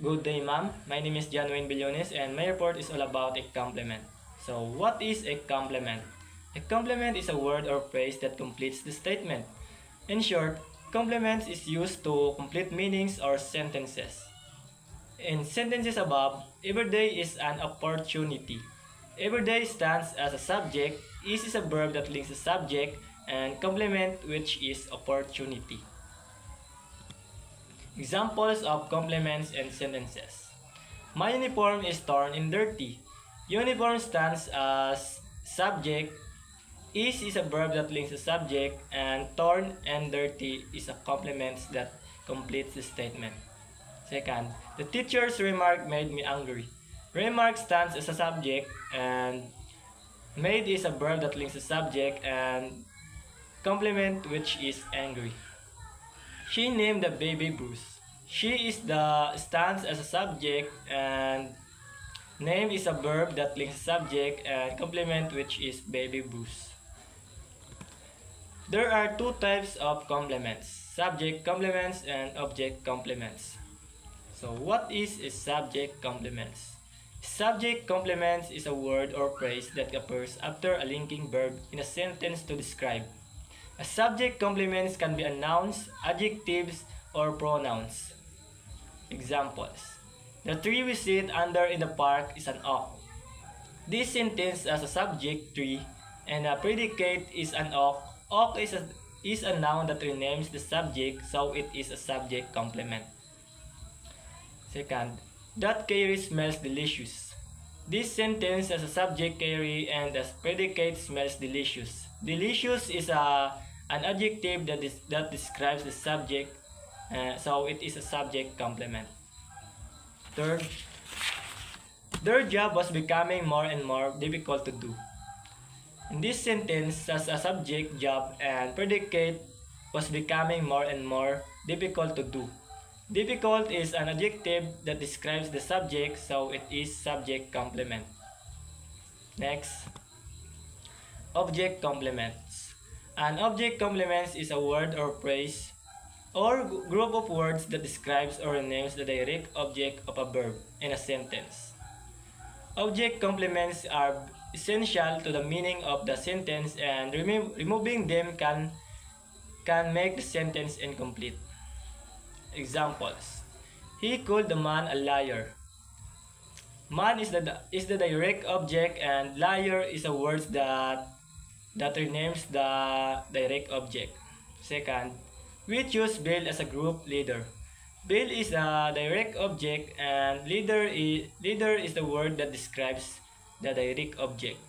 Good day, ma'am. My name is John Wayne Billones and my report is all about a complement. So, what is a complement? A complement is a word or phrase that completes the statement. In short, complements is used to complete meanings or sentences. In sentences above, everyday is an opportunity. Everyday stands as a subject, is a verb that links the subject, and complement which is opportunity. Examples of complements and sentences. My uniform is torn and dirty. Uniform stands as subject. Is a verb that links the subject, and torn and dirty is a complement that completes the statement. Second, the teacher's remark made me angry. Remark stands as a subject, and made is a verb that links the subject, and complement which is angry. She named the baby Bruce. She is the stands as a subject, and name is a verb that links subject, and complement which is baby Bruce. There are two types of complements: subject complements and object complements. So what is a subject complements? Subject complements is a word or phrase that appears after a linking verb in a sentence to describe. A subject complements can be a nouns, adjectives, or pronouns. Examples: the tree we sit under in the park is an oak. This sentence has a subject, tree, and a predicate is an oak. Oak is a noun that renames the subject, so it is a subject complement. Second, that curry smells delicious. This sentence has a subject, curry, and as predicate, smells delicious. Delicious is an adjective that describes the subject, so it is a subject complement. Third, their job was becoming more and more difficult to do. In this sentence, as a subject, job, and predicate was becoming more and more difficult to do. Difficult is an adjective that describes the subject, so it is subject complement. Next, object complements. An object complements is a word or phrase or group of words that describes or renames the direct object of a verb in a sentence. Object complements are essential to the meaning of the sentence, and removing them can make the sentence incomplete. Examples: he called the man a liar. Man is the direct object, and liar is a word that renames the direct object. Second, we choose Bill as a group leader. Bill is a direct object, and leader is the word that describes the direct object.